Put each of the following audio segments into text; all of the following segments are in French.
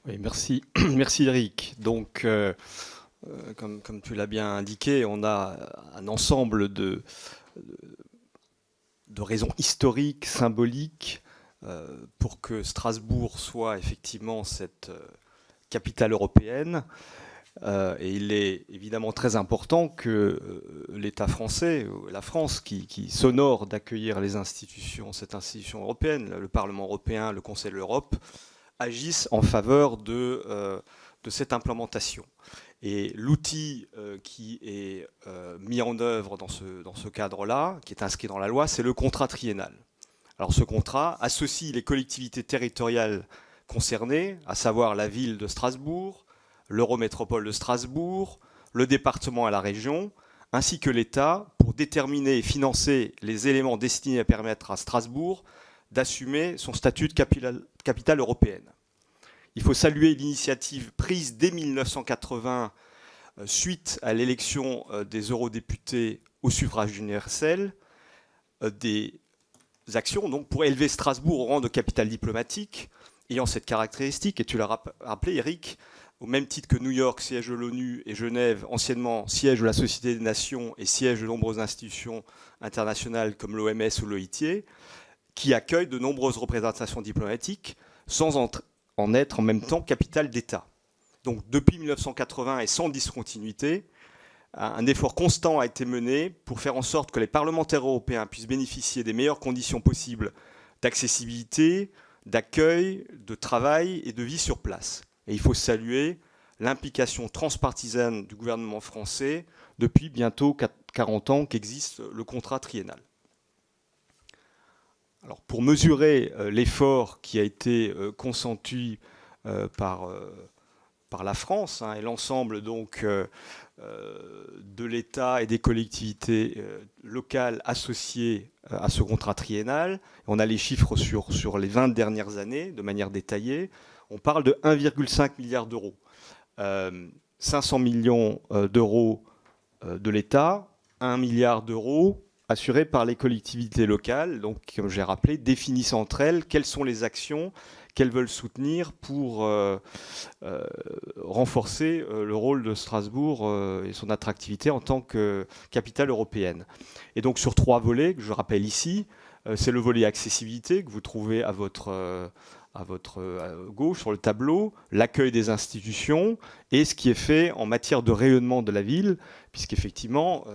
Oui, merci, merci Eric. Donc, comme tu l'as bien indiqué, on a un ensemble de raisons historiques, symboliques, pour que Strasbourg soit effectivement cette capitale européenne. Et il est évidemment très important que l'État français, la France, qui s'honore d'accueillir les institutions, cette institution européenne, le Parlement européen, le Conseil de l'Europe, agissent en faveur de cette implémentation. Et l'outil qui est mis en œuvre dans ce cadre-là, qui est inscrit dans la loi, c'est le contrat triennal. Alors ce contrat associe les collectivités territoriales concernées, à savoir la ville de Strasbourg, l'Eurométropole de Strasbourg, le département et la région, ainsi que l'État, pour déterminer et financer les éléments destinés à permettre à Strasbourg d'assumer son statut de capitale européenne. Il faut saluer l'initiative prise dès 1980 suite à l'élection des eurodéputés au suffrage universel, des actions donc, pour élever Strasbourg au rang de capitale diplomatique, ayant cette caractéristique, et tu l'as rappelé Eric, au même titre que New York, siège de l'ONU, et Genève, anciennement siège de la Société des Nations et siège de nombreuses institutions internationales comme l'OMS ou l'OIT, qui accueillent de nombreuses représentations diplomatiques sans en être en même temps capitale d'État. Donc depuis 1980 et sans discontinuité, un effort constant a été mené pour faire en sorte que les parlementaires européens puissent bénéficier des meilleures conditions possibles d'accessibilité, d'accueil, de travail et de vie sur place. Et il faut saluer l'implication transpartisane du gouvernement français depuis bientôt 40 ans qu'existe le contrat triennal. Alors, pour mesurer l'effort qui a été consenti par la France et l'ensemble donc de l'État et des collectivités locales associées à ce contrat triennal. On a les chiffres sur les 20 dernières années de manière détaillée. On parle de 1,5 milliard d'euros. 500 millions d'euros de l'État, 1 milliard d'euros assurés par les collectivités locales, donc comme j'ai rappelé, définissent entre elles quelles sont les actions qu'elles veulent soutenir pour renforcer le rôle de Strasbourg et son attractivité en tant que capitale européenne. Et donc sur 3 volets, que je rappelle ici, c'est le volet accessibilité que vous trouvez à votre gauche sur le tableau, l'accueil des institutions et ce qui est fait en matière de rayonnement de la ville, puisqu'effectivement,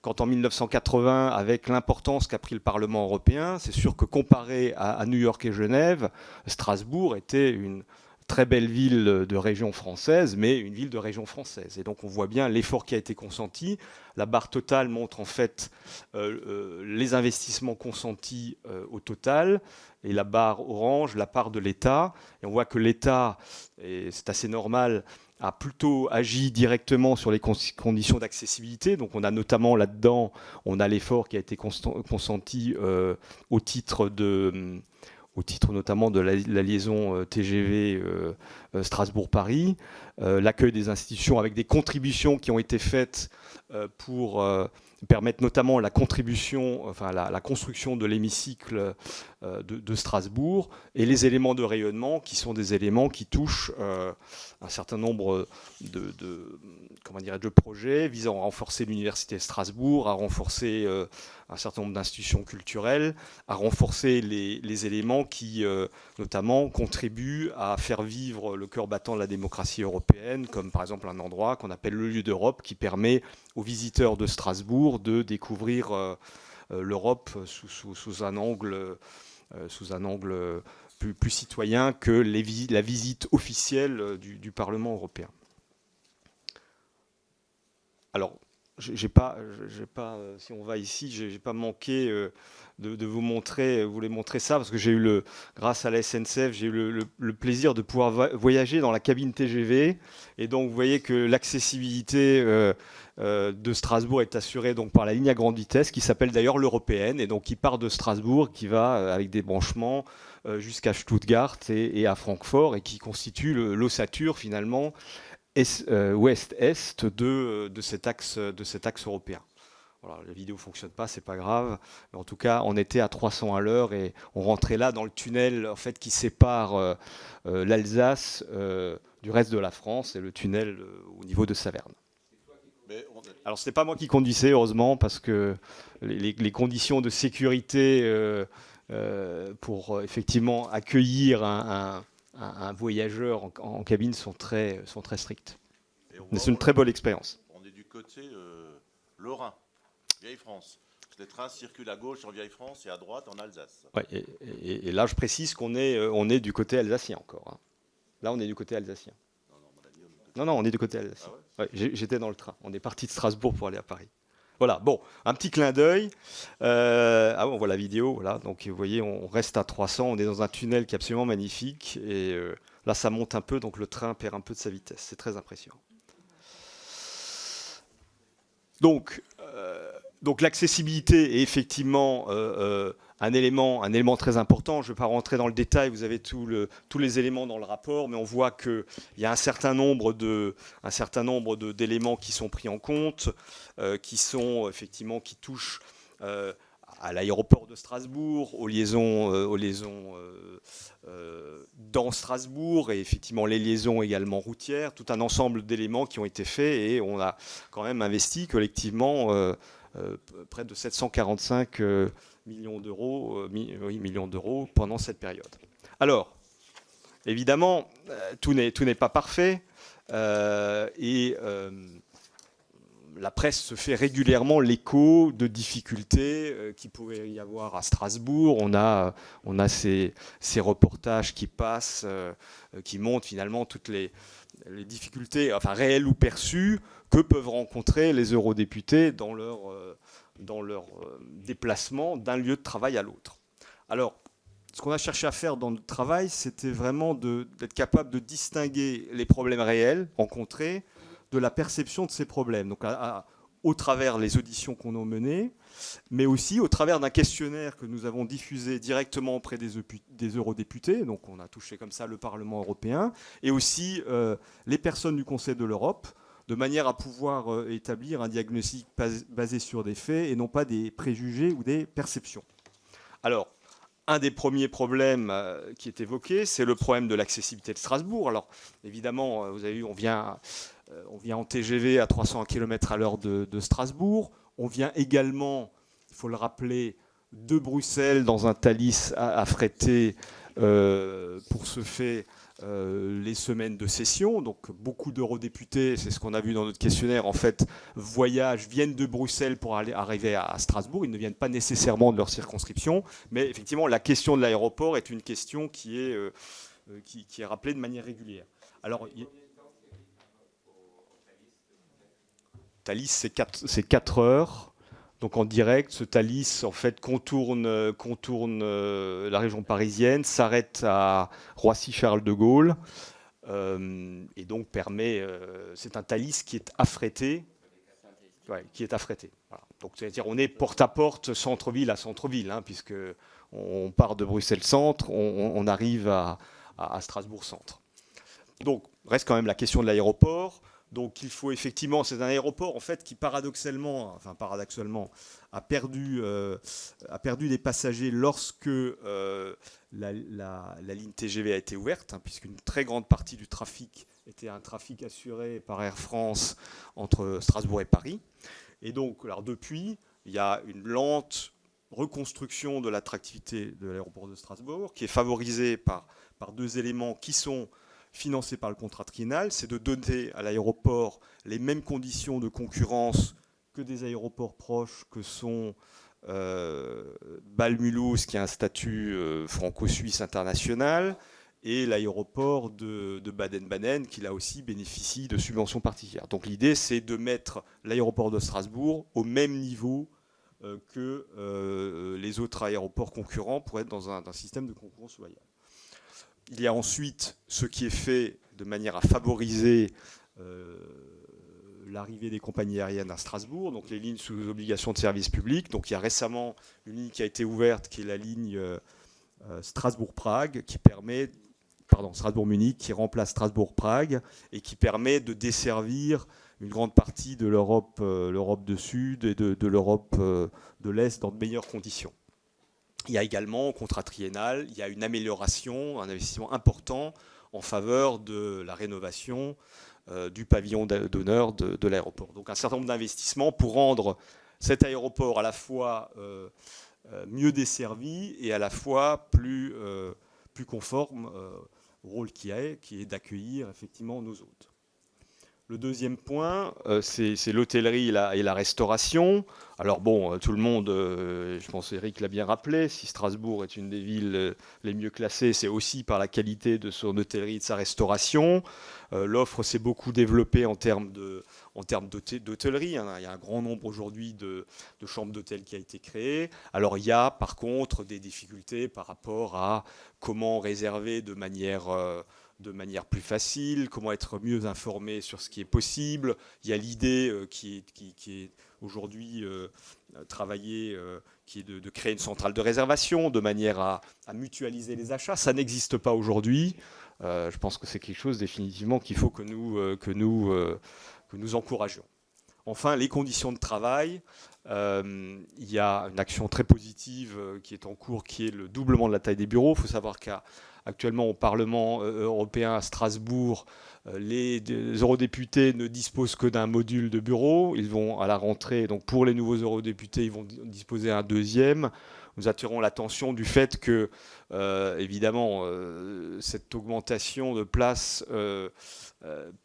quand en 1980, avec l'importance qu'a pris le Parlement européen, c'est sûr que comparé à New York et Genève, Strasbourg était une très belle ville de région française, mais une ville de région française. Et donc on voit bien l'effort qui a été consenti. La barre totale montre en fait les investissements consentis au total, et la barre orange, la part de l'État. Et on voit que l'État, et c'est assez normal, a plutôt agi directement sur les conditions d'accessibilité. Donc on a notamment là-dedans, on a l'effort qui a été consenti au titre notamment de la liaison TGV Strasbourg-Paris, l'accueil des institutions avec des contributions qui ont été faites pour permettre notamment la contribution, enfin la construction de l'hémicycle de Strasbourg, et les éléments de rayonnement qui sont des éléments qui touchent un certain nombre de projets visant à renforcer l'université de Strasbourg, à renforcer un certain nombre d'institutions culturelles, à renforcer les éléments qui notamment contribuent à faire vivre le cœur battant de la démocratie européenne, comme par exemple un endroit qu'on appelle le lieu d'Europe, qui permet aux visiteurs de Strasbourg de découvrir l'Europe sous un angle plus citoyen que la visite officielle du Parlement européen. Alors, si on va ici, j'ai pas manqué de vous les montrer ça, parce que grâce à la SNCF, j'ai eu le plaisir de pouvoir voyager dans la cabine TGV, et donc vous voyez que l'accessibilité de Strasbourg est assurée donc par la ligne à grande vitesse, qui s'appelle d'ailleurs l'Européenne, et donc qui part de Strasbourg, qui va avec des branchements jusqu'à Stuttgart et à Francfort, et qui constitue l'ossature finalement ouest-est de cet axe européen. Voilà, la vidéo ne fonctionne pas, c'est pas grave. Mais en tout cas, on était à 300 à l'heure et on rentrait là dans le tunnel en fait, qui sépare l'Alsace du reste de la France et le tunnel au niveau de Saverne. Alors, ce n'est pas moi qui conduisais, heureusement, parce que les conditions de sécurité pour effectivement accueillir un voyageur en cabine sont très strictes. Mais c'est une très bonne expérience. On est du côté Lorrain, Vieille-France. Les trains circulent à gauche en Vieille-France et à droite en Alsace. Ouais, et là, je précise qu'on est du côté alsacien encore. Hein. Là, on est du côté alsacien. Non, on est du côté alsacien. Ah ouais, j'étais dans le train. On est parti de Strasbourg pour aller à Paris. Voilà, bon, un petit clin d'œil. On voit la vidéo. Voilà. Donc, vous voyez, on reste à 300. On est dans un tunnel qui est absolument magnifique. Et là, ça monte un peu, donc le train perd un peu de sa vitesse. C'est très impressionnant. Donc l'accessibilité est effectivement un élément très important. Je ne vais pas rentrer dans le détail, vous avez tous les éléments dans le rapport, mais on voit qu'il y a un certain nombre d'éléments qui sont pris en compte, qui touchent à l'aéroport de Strasbourg, aux liaisons dans Strasbourg et effectivement les liaisons également routières, tout un ensemble d'éléments qui ont été faits et on a quand même investi collectivement près de 745 millions d'euros pendant cette période. Alors, évidemment, tout n'est pas parfait la presse se fait régulièrement l'écho de difficultés qu'il pouvait y avoir à Strasbourg. On a ces reportages qui passent, qui montrent finalement toutes les difficultés, enfin réelles ou perçues, que peuvent rencontrer les eurodéputés dans leur déplacement d'un lieu de travail à l'autre. Alors, ce qu'on a cherché à faire dans notre travail, c'était vraiment d'être capable de distinguer les problèmes réels rencontrés de la perception de ces problèmes. Donc, au travers des auditions qu'on a menées, mais aussi au travers d'un questionnaire que nous avons diffusé directement auprès des eurodéputés. Donc, on a touché comme ça le Parlement européen et aussi les personnes du Conseil de l'Europe, de manière à pouvoir établir un diagnostic basé sur des faits et non pas des préjugés ou des perceptions. Alors, un des premiers problèmes qui est évoqué, c'est le problème de l'accessibilité de Strasbourg. Alors, évidemment, vous avez vu, on vient en TGV à 300 km à l'heure de Strasbourg. On vient également, il faut le rappeler, de Bruxelles dans un Thalys affrété pour ce fait les semaines de session. Donc beaucoup d'eurodéputés, c'est ce qu'on a vu dans notre questionnaire, en fait, viennent de Bruxelles pour arriver à Strasbourg. Ils ne viennent pas nécessairement de leur circonscription. Mais effectivement, la question de l'aéroport est une question qui est rappelée de manière régulière. Alors, Thalys, c'est 4 heures. Donc en direct, ce Thalys en fait contourne la région parisienne, s'arrête à Roissy-Charles de Gaulle et donc permet. C'est un Thalys qui est affrété. Voilà. Donc c'est-à-dire on est porte à porte, centre-ville à centre-ville, hein, puisque on part de Bruxelles centre, on arrive à Strasbourg centre. Donc reste quand même la question de l'aéroport. Donc il faut effectivement, c'est un aéroport en fait qui paradoxalement a perdu des passagers lorsque la ligne TGV a été ouverte, hein, puisqu'une très grande partie du trafic était un trafic assuré par Air France entre Strasbourg et Paris. Et donc alors depuis, il y a une lente reconstruction de l'attractivité de l'aéroport de Strasbourg qui est favorisée par deux éléments qui sont financé par le contrat triennal, c'est de donner à l'aéroport les mêmes conditions de concurrence que des aéroports proches que sont Bâle-Mulhouse, qui a un statut franco-suisse international, et l'aéroport de Baden-Baden, qui là aussi bénéficie de subventions particulières. Donc l'idée, c'est de mettre l'aéroport de Strasbourg au même niveau que les autres aéroports concurrents pour être dans un système de concurrence loyale. Il y a ensuite ce qui est fait de manière à favoriser l'arrivée des compagnies aériennes à Strasbourg, donc les lignes sous obligation de service public. Donc il y a récemment une ligne qui a été ouverte, qui est la ligne Strasbourg-Prague, Strasbourg-Munich, qui remplace Strasbourg-Prague et qui permet de desservir une grande partie de l'Europe du Sud et de l'Europe de l'Est dans de meilleures conditions. Il y a également, au contrat triennal, il y a une amélioration, un investissement important en faveur de la rénovation du pavillon d'honneur de l'aéroport. Donc un certain nombre d'investissements pour rendre cet aéroport à la fois mieux desservi et à la fois plus conforme au rôle qui est d'accueillir effectivement nos hôtes. Le deuxième point, c'est l'hôtellerie et la restauration. Alors bon, tout le monde, je pense Eric l'a bien rappelé, si Strasbourg est une des villes les mieux classées, c'est aussi par la qualité de son hôtellerie et de sa restauration. L'offre s'est beaucoup développée en termes d'hôtellerie. Il y a un grand nombre aujourd'hui de chambres d'hôtel qui a été créé. Alors il y a par contre des difficultés par rapport à comment réserver de manière plus facile, comment être mieux informé sur ce qui est possible. Il y a l'idée qui est aujourd'hui travaillée, qui est de créer une centrale de réservation de manière à mutualiser les achats. Ça n'existe pas aujourd'hui. Je pense que c'est quelque chose définitivement qu'il faut que nous encouragions. Enfin, les conditions de travail. Il y a une action très positive qui est en cours, qui est le doublement de la taille des bureaux. Il faut savoir qu'actuellement au Parlement européen à Strasbourg, les eurodéputés ne disposent que d'un module de bureau. Ils vont à la rentrée, donc pour les nouveaux eurodéputés, ils vont disposer d'un deuxième. Nous attirons l'attention du fait que, évidemment, cette augmentation de places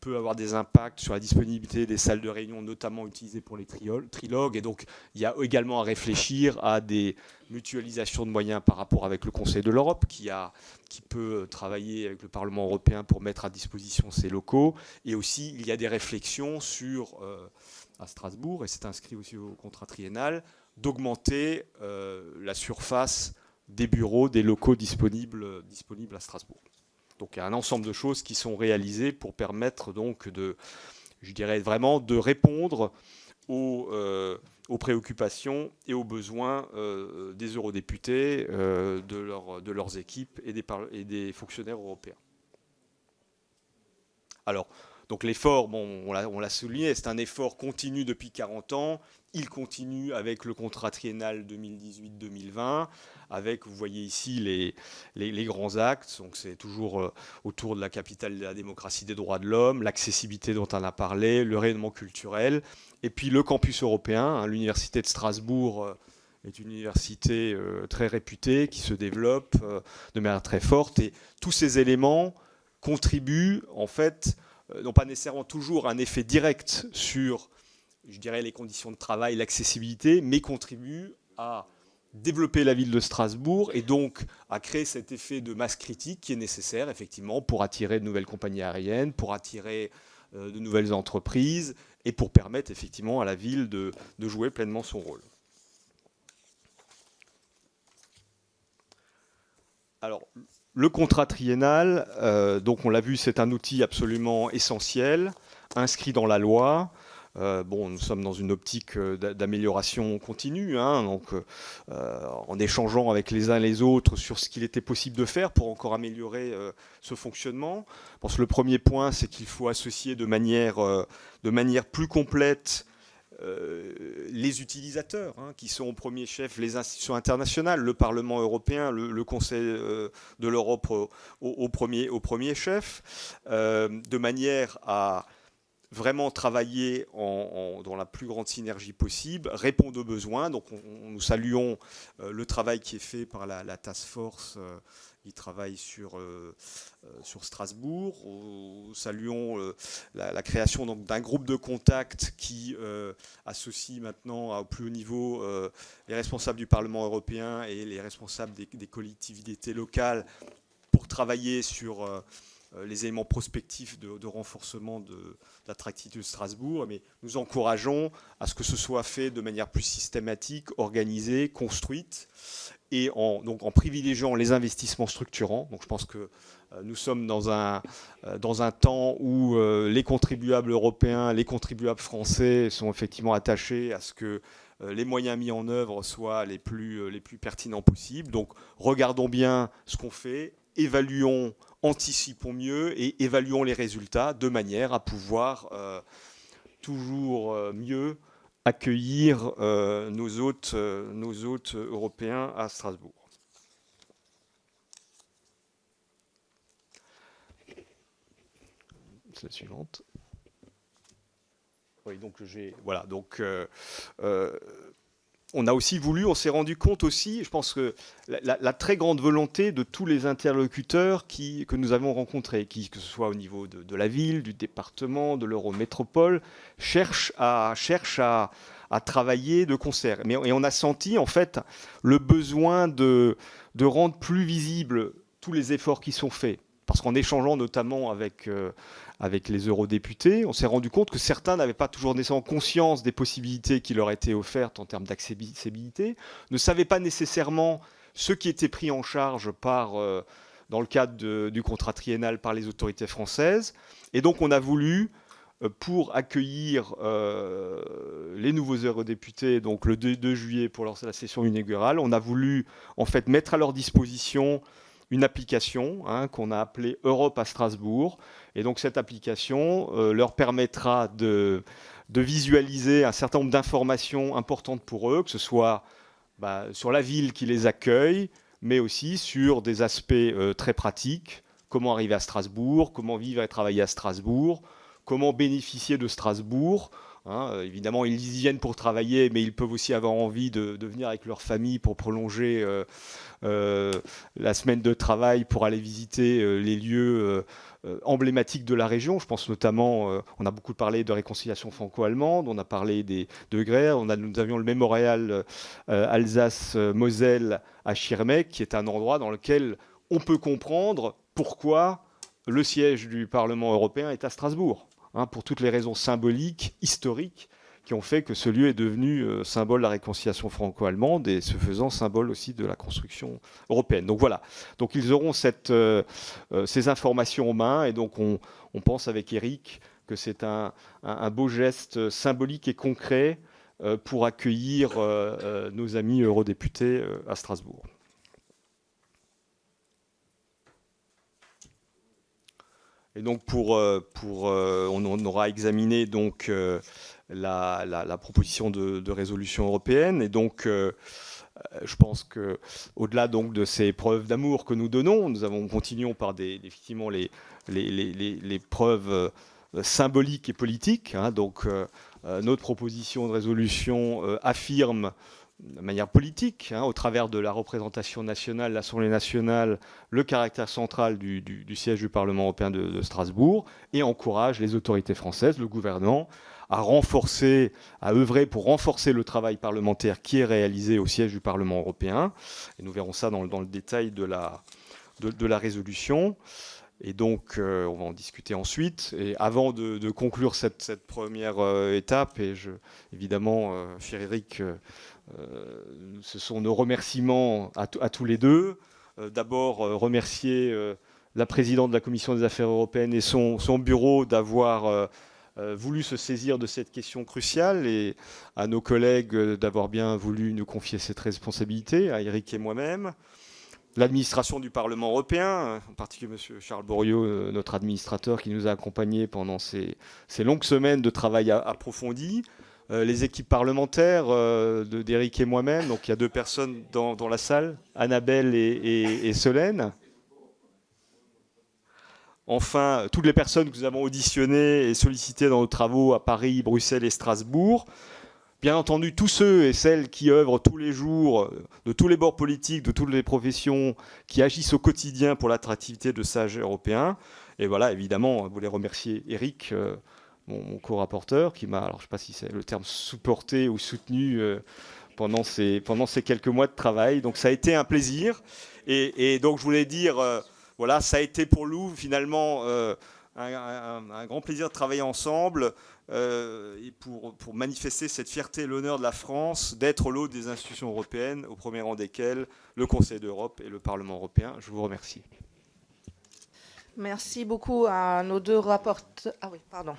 peut avoir des impacts sur la disponibilité des salles de réunion, notamment utilisées pour les trilogues. Et donc, il y a également à réfléchir à des mutualisations de moyens par rapport avec le Conseil de l'Europe, qui peut travailler avec le Parlement européen pour mettre à disposition ces locaux. Et aussi, il y a des réflexions à Strasbourg, et c'est inscrit aussi au contrat triennal, d'augmenter la surface des bureaux, des locaux disponibles à Strasbourg. Donc il y a un ensemble de choses qui sont réalisées pour permettre donc vraiment de répondre aux préoccupations et aux besoins des eurodéputés, de leurs équipes et des fonctionnaires européens. Alors, donc l'effort, bon, on l'a souligné, c'est un effort continu depuis 40 ans. Il continue avec le contrat triennal 2018-2020, avec, vous voyez ici, les grands axes. Donc c'est toujours autour de la capitale de la démocratie, des droits de l'homme, l'accessibilité dont on a parlé, le rayonnement culturel, et puis le campus européen. L'université de Strasbourg est une université très réputée, qui se développe de manière très forte. Et tous ces éléments contribuent, en fait, n'ont pas nécessairement toujours un effet direct sur, je dirais, les conditions de travail, l'accessibilité, mais contribuent à développer la ville de Strasbourg et donc à créer cet effet de masse critique qui est nécessaire, effectivement, pour attirer de nouvelles compagnies aériennes, pour attirer de nouvelles entreprises et pour permettre, effectivement, à la ville de jouer pleinement son rôle. Alors, le contrat triennal, donc on l'a vu, c'est un outil absolument essentiel, inscrit dans la loi. Nous sommes dans une optique d'amélioration continue, donc en échangeant avec les uns et les autres sur ce qu'il était possible de faire pour encore améliorer ce fonctionnement. Je pense que le premier point, c'est qu'il faut associer de manière plus complète les utilisateurs, qui sont au premier chef les institutions internationales, le Parlement européen, le Conseil de l'Europe au premier chef, de manière à vraiment travailler dans la plus grande synergie possible, répondre aux besoins. Donc nous saluons le travail qui est fait par la task force qui travaille sur Strasbourg. Nous saluons la création d'un groupe de contact qui associe maintenant au plus haut niveau les responsables du Parlement européen et les responsables des collectivités locales pour travailler sur les éléments prospectifs de renforcement de l'attractivité de Strasbourg, mais nous encourageons à ce que ce soit fait de manière plus systématique, organisée, construite, et en privilégiant les investissements structurants. Donc je pense que nous sommes dans un temps où les contribuables européens, les contribuables français sont effectivement attachés à ce que les moyens mis en œuvre soient les plus pertinents possibles. Donc regardons bien ce qu'on fait, évaluons, anticipons mieux et évaluons les résultats de manière à pouvoir toujours mieux accueillir nos hôtes européens à Strasbourg. C'est la suivante. Oui, donc voilà. Donc on a aussi voulu, on s'est rendu compte aussi, je pense que la très grande volonté de tous les interlocuteurs que nous avons rencontrés, que ce soit au niveau de la ville, du département, de l'Eurométropole, cherchent à travailler de concert. Et on a senti en fait le besoin de rendre plus visibles tous les efforts qui sont faits. Parce qu'en échangeant notamment avec les eurodéputés, on s'est rendu compte que certains n'avaient pas toujours nécessairement conscience des possibilités qui leur étaient offertes en termes d'accessibilité, ne savaient pas nécessairement ce qui était pris en charge dans le cadre du contrat triennal par les autorités françaises. Et donc on a voulu, pour accueillir les nouveaux eurodéputés, donc le 2 juillet pour la session inaugurale, on a voulu en fait mettre à leur disposition une application qu'on a appelée Europe à Strasbourg. Et donc cette application leur permettra de visualiser un certain nombre d'informations importantes pour eux, que ce soit sur la ville qui les accueille, mais aussi sur des aspects très pratiques, comment arriver à Strasbourg, comment vivre et travailler à Strasbourg, comment bénéficier de Strasbourg. Évidemment, ils y viennent pour travailler, mais ils peuvent aussi avoir envie de venir avec leur famille pour prolonger la semaine de travail, pour aller visiter les lieux emblématiques de la région. Je pense notamment, on a beaucoup parlé de réconciliation franco-allemande, on a parlé de Grève, nous avions le mémorial Alsace-Moselle à Schirmeck, qui est un endroit dans lequel on peut comprendre pourquoi le siège du Parlement européen est à Strasbourg. Pour toutes les raisons symboliques, historiques, qui ont fait que ce lieu est devenu symbole de la réconciliation franco-allemande et ce faisant symbole aussi de la construction européenne. Donc voilà, donc ils auront ces informations en main et donc on pense avec Éric que c'est un beau geste symbolique et concret pour accueillir nos amis eurodéputés à Strasbourg. Et donc on aura examiné donc la proposition de résolution européenne. Et donc je pense que au-delà donc de ces preuves d'amour que nous donnons, continuons par effectivement les preuves symboliques et politiques. Donc notre proposition de résolution affirme de manière politique, au travers de la représentation nationale, l'Assemblée nationale, le caractère central du siège du Parlement européen de Strasbourg, et encourage les autorités françaises, le gouvernement, à œuvrer pour renforcer le travail parlementaire qui est réalisé au siège du Parlement européen. Et nous verrons ça dans le détail de la résolution. Et donc, on va en discuter ensuite. Et avant de conclure cette première étape, et évidemment, cher Éric, ce sont nos remerciements à tous les deux. D'abord, remercier la présidente de la Commission des Affaires européennes et son bureau d'avoir voulu se saisir de cette question cruciale, et à nos collègues d'avoir bien voulu nous confier cette responsabilité, à Éric et moi-même. L'administration du Parlement européen, en particulier M. Charles Bourriot, notre administrateur, qui nous a accompagnés pendant ces longues semaines de travail approfondi. Les équipes parlementaires d'Éric et moi-même, donc il y a 2 personnes dans la salle, Annabelle et Solène. Enfin, toutes les personnes que nous avons auditionnées et sollicitées dans nos travaux à Paris, Bruxelles et Strasbourg. Bien entendu, tous ceux et celles qui œuvrent tous les jours, de tous les bords politiques, de toutes les professions, qui agissent au quotidien pour l'attractivité de SAGE européen. Et voilà, évidemment, je voulais remercier Éric, mon co-rapporteur, qui m'a, alors je ne sais pas si c'est le terme, supporté ou soutenu pendant ces quelques mois de travail. Donc ça a été un plaisir. Et donc je voulais dire, voilà, ça a été pour nous finalement un grand plaisir de travailler ensemble et pour manifester cette fierté et l'honneur de la France d'être l'hôte des institutions européennes, au premier rang desquelles le Conseil d'Europe et le Parlement européen. Je vous remercie. Merci beaucoup à nos 2 rapporteurs. Ah oui, pardon.